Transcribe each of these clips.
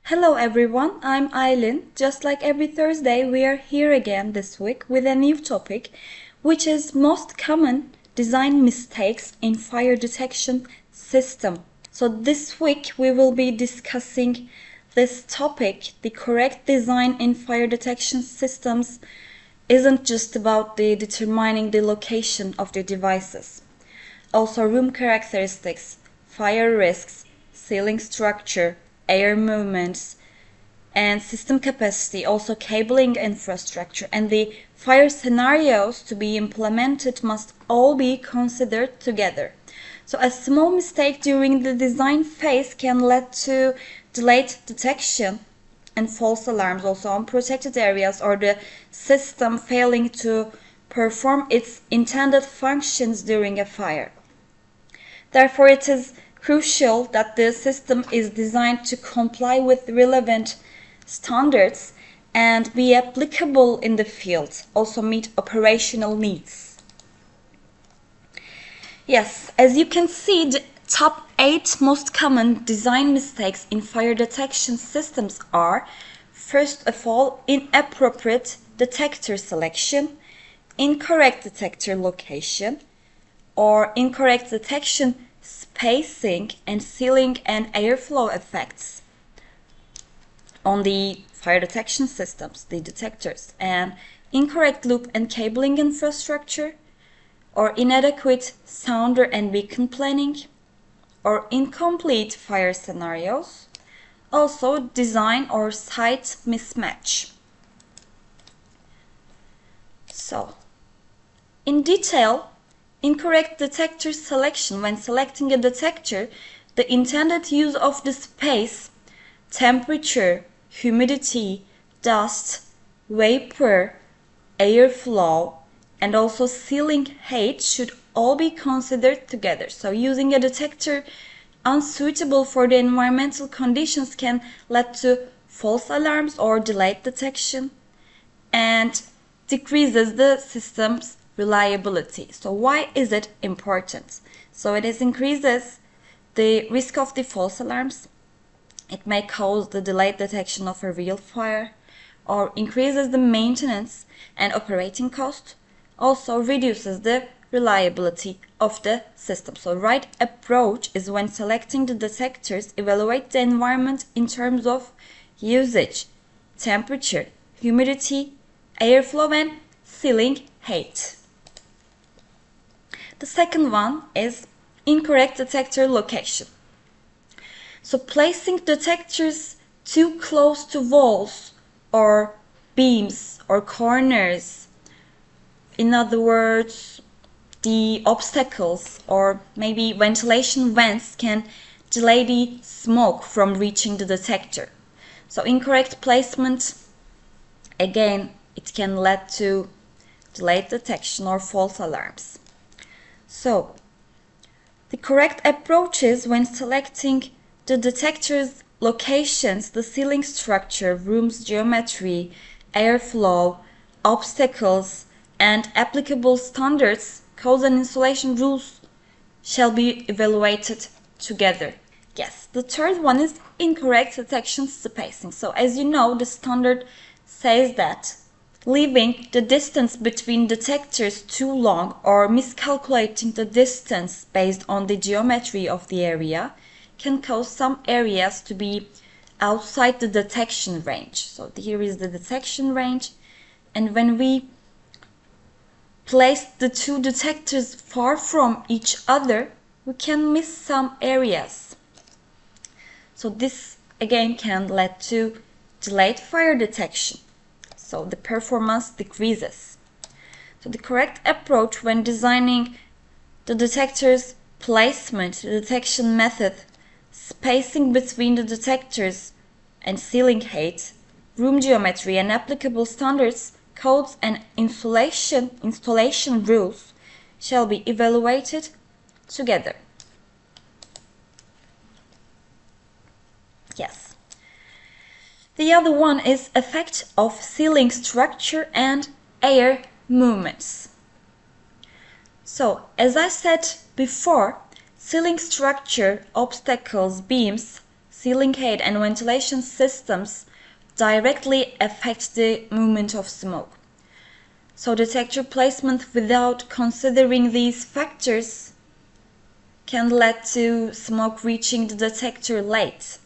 Hello everyone, I'm Aylin. Just like every Thursday, we are here again this week with a new topic, which is most common design mistakes in fire detection system. So this week we will be discussing this topic. The correct design in fire detection systems isn't just about determining the location of the devices. Also room characteristics, fire risks, ceiling structure, air movements, and system capacity, also cabling infrastructure, and the fire scenarios to be implemented must all be considered together. So a small mistake during the design phase can lead to delayed detection and false alarms also on protected areas, or the system failing to perform its intended functions during a fire. Therefore, it is crucial that the system is designed to comply with relevant standards and be applicable in the field, also meet operational needs. Yes, as you can see, the top 8 most common design mistakes in fire detection systems are, first of all, inappropriate detector selection, incorrect detector location, or incorrect detection spacing, and ceiling and airflow effects on the fire detection systems, the detectors, and incorrect loop and cabling infrastructure, or inadequate sounder and beacon planning, or incomplete fire scenarios, also design or site mismatch. So, in detail, incorrect detector selection. When selecting a detector, the intended use of the space, temperature, humidity, dust, vapor, airflow, and also ceiling height should all be considered together. So using a detector unsuitable for the environmental conditions can lead to false alarms or delayed detection and decreases the system's reliability. So why is it important? So it increases the risk of the false alarms. It may cause the delayed detection of a real fire, or increases the maintenance and operating cost. Also reduces the reliability of the system. So right approach is, when selecting the detectors, evaluate the environment in terms of usage, temperature, humidity, airflow, and ceiling height. The second one is incorrect detector location. So placing detectors too close to walls or beams or corners, in other words, the obstacles or maybe ventilation vents, can delay the smoke from reaching the detector. So incorrect placement, again, it can lead to delayed detection or false alarms. So, the correct approach is, when selecting the detector's locations, the ceiling structure, room's geometry, airflow, obstacles, and applicable standards, codes and installation rules shall be evaluated together. Yes, the third one is incorrect detection spacing. So as you know, the standard says that leaving the distance between detectors too long or miscalculating the distance based on the geometry of the area can cause some areas to be outside the detection range. So here is the detection range, and when we place the two detectors far from each other, we can miss some areas. So this again can lead to delayed fire detection. So the performance decreases. So the correct approach when designing the detector's placement, the detection method, spacing between the detectors and ceiling height, room geometry, and applicable standards, codes, and installation rules shall be evaluated together. Yes. The other one is effect of ceiling structure and air movements. So, as I said before, ceiling structure, obstacles, beams, ceiling height, and ventilation systems directly affect the movement of smoke. So detector placement without considering these factors can lead to smoke reaching the detector late,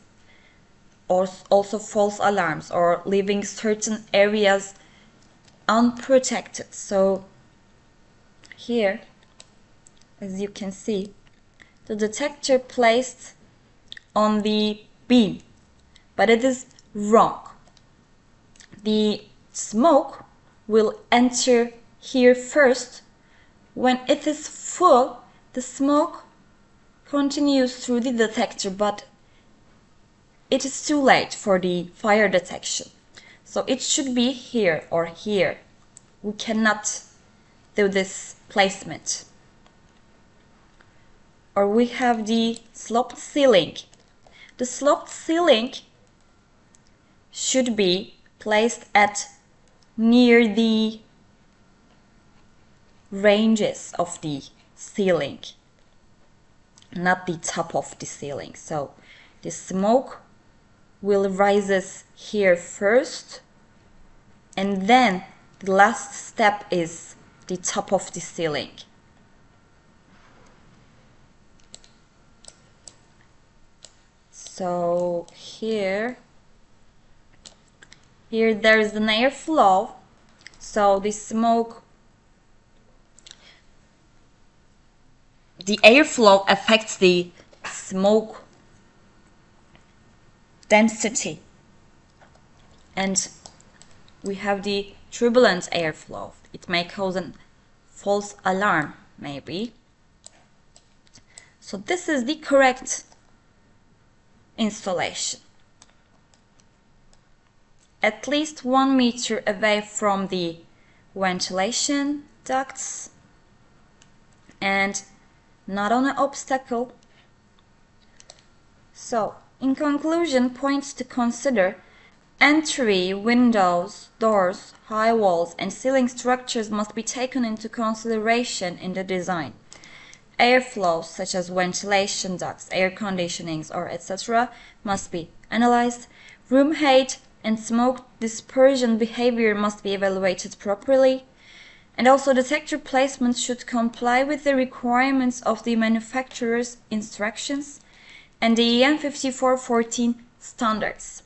or also false alarms, or leaving certain areas unprotected. So here, as you can see, the detector placed on the beam, but it is wrong. The smoke will enter here first. When it is full, the smoke continues through the detector, but it is too late for the fire detection. So it should be here or here. We cannot do this placement. Or we have the sloped ceiling. The sloped ceiling should be placed at near the ranges of the ceiling, not the top of the ceiling. So the smoke will rises here first, and then the last step is the top of the ceiling. So here there is an airflow, so the airflow affects the smoke density, and we have the turbulent airflow. It may cause a false alarm, maybe. So this is the correct installation. At least 1 meter away from the ventilation ducts, and not on an obstacle. So, in conclusion, points to consider: entry, windows, doors, high walls, and ceiling structures must be taken into consideration in the design. Airflows such as ventilation ducts, air conditionings, or etc. must be analyzed. Room height and smoke dispersion behavior must be evaluated properly. And also detector placement should comply with the requirements of the manufacturer's instructions and the EN 5414 standards.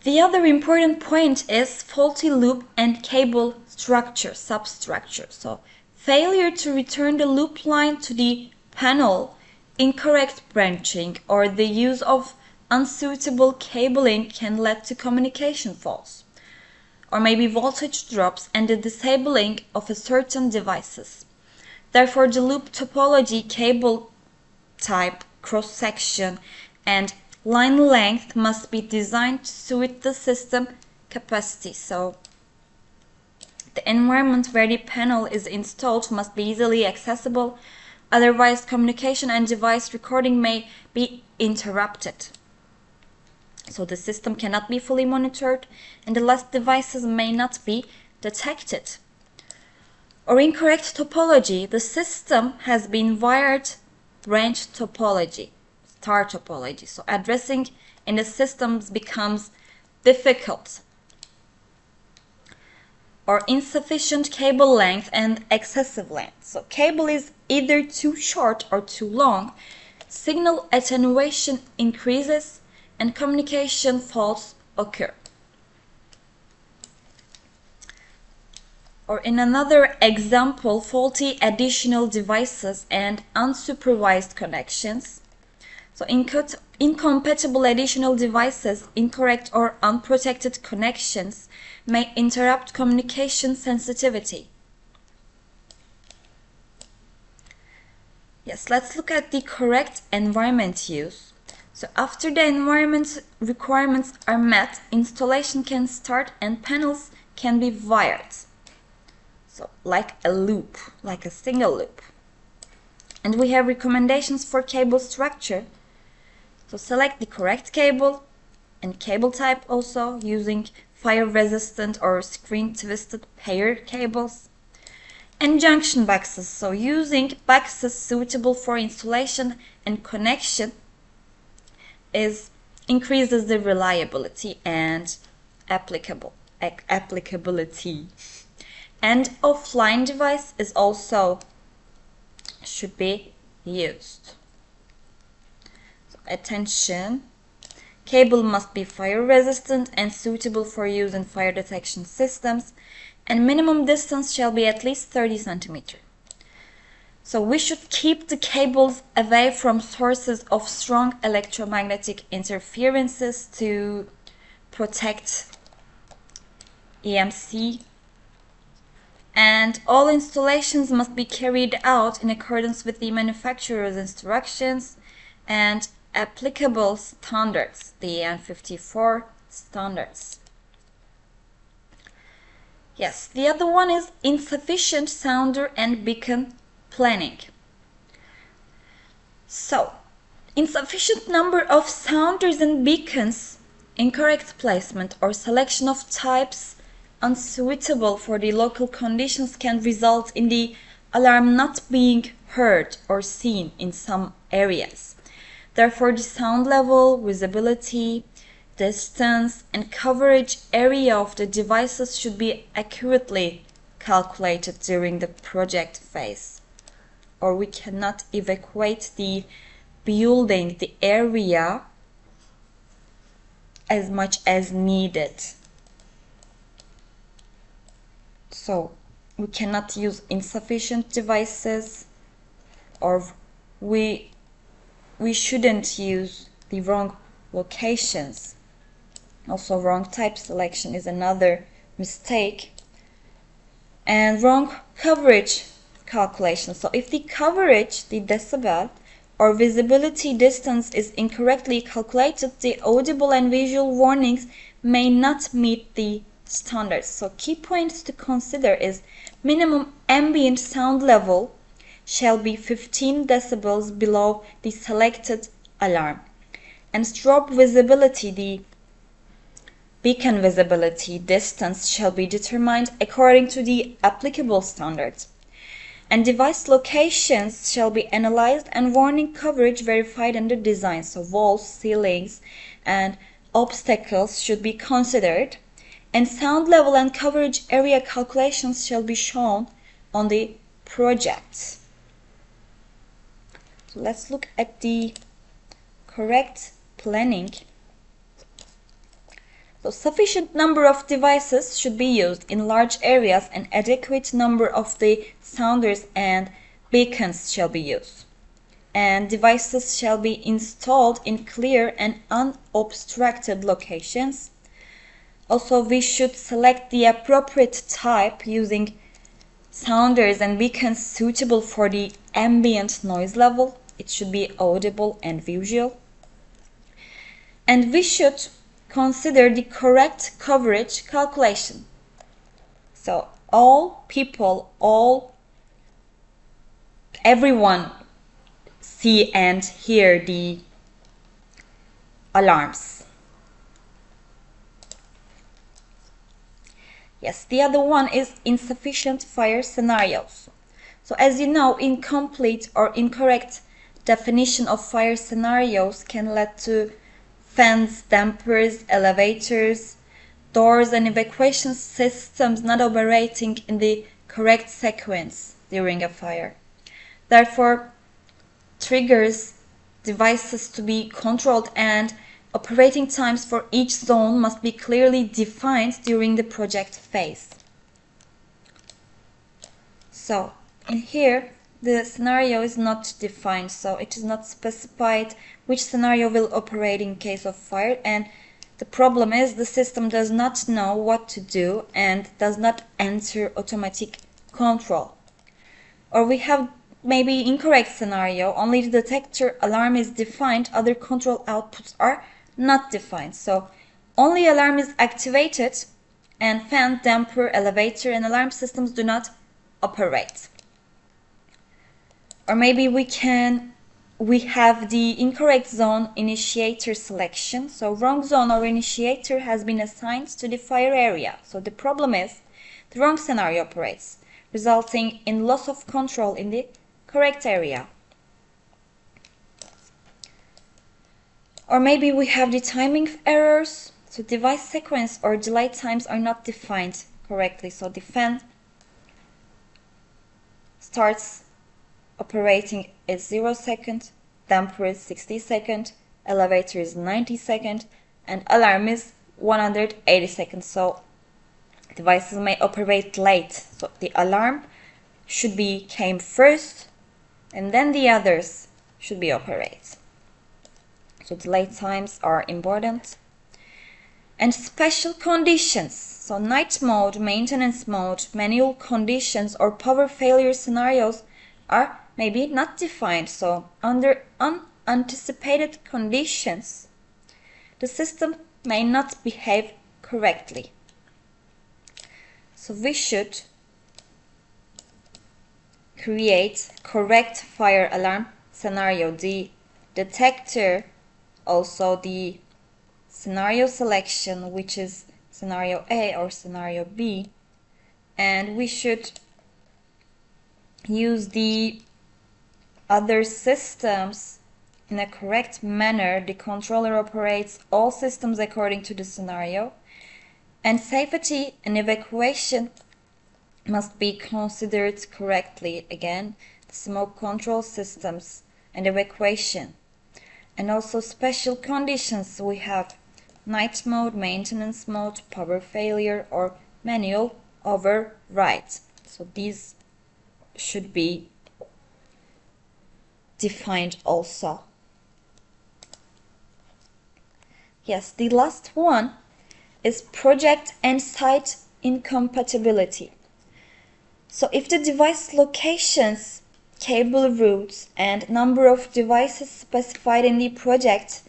The other important point is faulty loop and cable structure, substructure. So failure to return the loop line to the panel, incorrect branching, or the use of unsuitable cabling can lead to communication faults, or maybe voltage drops and the disabling of a certain devices. Therefore, the loop topology, cable type, cross-section, and line length must be designed to suit the system capacity. So the environment where the panel is installed must be easily accessible, otherwise communication and device recording may be interrupted. So the system cannot be fully monitored and the last devices may not be detected. Or incorrect topology, the system has been wired branch topology, star topology. So addressing in the systems becomes difficult. Or insufficient cable length and excessive length. So cable is either too short or too long. Signal attenuation increases and communication faults occur. Or in another example, faulty additional devices and unsupervised connections. So incompatible additional devices, incorrect or unprotected connections may interrupt communication sensitivity. Yes, let's look at the correct environment use. So after the environment requirements are met, installation can start and panels can be wired. So like a loop, like a single loop. And we have recommendations for cable structure. So select the correct cable and cable type, also using fire resistant or screen twisted pair cables. And junction boxes, so using boxes suitable for installation and connection is increases the reliability and applicability. And offline device is also should be used. So attention, cable must be fire resistant and suitable for use in fire detection systems, and minimum distance shall be at least 30 centimeters. So we should keep the cables away from sources of strong electromagnetic interferences to protect EMC. And all installations must be carried out in accordance with the manufacturer's instructions and applicable standards, the EN54 standards. Yes, the other one is insufficient sounder and beacon planning. So, insufficient number of sounders and beacons, incorrect placement or selection of types unsuitable for the local conditions can result in the alarm not being heard or seen in some areas. Therefore, the sound level, visibility, distance, and coverage area of the devices should be accurately calculated during the project phase, or we cannot evacuate the building, the area, as much as needed. So we cannot use insufficient devices, or we shouldn't use the wrong locations. Also, wrong type selection is another mistake. And wrong coverage calculation. So if the coverage, the decibel, or visibility distance is incorrectly calculated, the audible and visual warnings may not meet the standards. So key points to consider is minimum ambient sound level shall be 15 decibels below the selected alarm. And strobe visibility, the beacon visibility distance shall be determined according to the applicable standards. And device locations shall be analyzed and warning coverage verified under design. So walls, ceilings, and obstacles should be considered. And sound level and coverage area calculations shall be shown on the project. So let's look at the correct planning. So sufficient number of devices should be used in large areas and adequate number of the sounders and beacons shall be used. And devices shall be installed in clear and unobstructed locations. Also, we should select the appropriate type using sounders and beacons suitable for the ambient noise level. It should be audible and visual. And we should consider the correct coverage calculation. So all people, everyone see and hear the alarms. Yes, the other one is insufficient fire scenarios. So as you know, incomplete or incorrect definition of fire scenarios can lead to fans, dampers, elevators, doors, and evacuation systems not operating in the correct sequence during a fire. Therefore, triggers, devices to be controlled, and operating times for each zone must be clearly defined during the project phase. So, in here, the scenario is not defined, so it is not specified which scenario will operate in case of fire, and the problem is the system does not know what to do and does not enter automatic control. Or we have maybe incorrect scenario, only the detector alarm is defined, other control outputs are not defined. So only alarm is activated and fan, damper, elevator, and alarm systems do not operate. Or maybe we have the incorrect zone initiator selection. So wrong zone or initiator has been assigned to the fire area. So the problem is the wrong scenario operates, resulting in loss of control in the correct area. Or maybe we have the timing errors. So device sequence or delay times are not defined correctly. So the fan starts operating at 0 seconds, damper is 60 seconds, elevator is 90 seconds, and alarm is 180 seconds. So devices may operate late. So the alarm should be came first, and then the others should be operated. So delay times are important. And special conditions. So night mode, maintenance mode, manual conditions, or power failure scenarios are maybe not defined. So under unanticipated conditions, the system may not behave correctly. So we should create correct fire alarm scenario. The detector, also the scenario selection, which is scenario A or scenario B, and we should use the other systems in a correct manner. The controller operates all systems according to the scenario, and safety and evacuation must be considered correctly. Again, the smoke control systems and evacuation. And also special conditions, we have night mode, maintenance mode, power failure, or manual override. So these should be defined also. Yes, the last one is project and site incompatibility. So if the device locations, cable routes, and number of devices specified in the project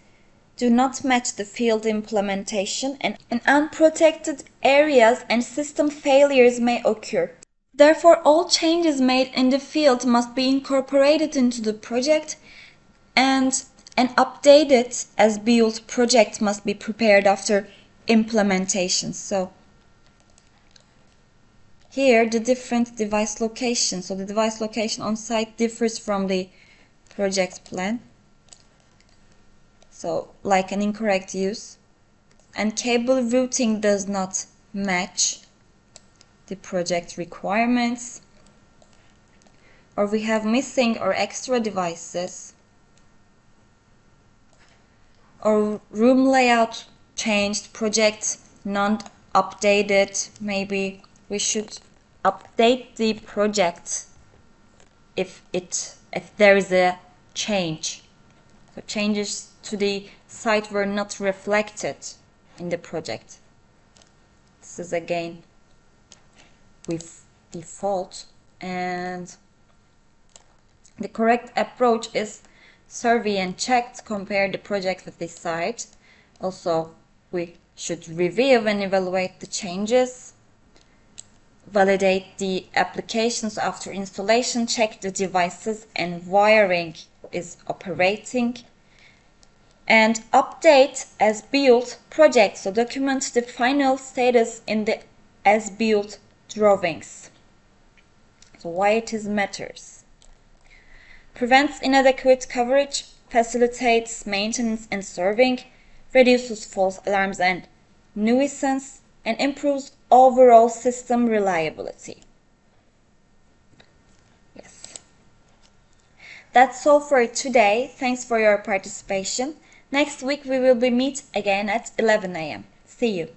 do not match the field implementation, and unprotected areas and system failures may occur. Therefore, all changes made in the field must be incorporated into the project, and an updated as-built project must be prepared after implementation. So here the different device locations. So the device location on site differs from the project plan. So like an incorrect use, and cable routing does not match the project requirements, or we have missing or extra devices, or room layout changed, project not updated. Maybe we should update the project if there is a change. So changes to the site were not reflected in the project. This is again with default, and the correct approach is survey and check to compare the project with the site. Also, we should review and evaluate the changes, validate the applications after installation, check the devices and wiring is operating, and update as-built project. So document the final status in the as-built drawings. So why it is matters. Prevents inadequate coverage, facilitates maintenance and serving, reduces false alarms and nuisance, and improves overall system reliability. Yes. That's all for today. Thanks for your participation. Next week we will be meet again at 11 a.m. See you.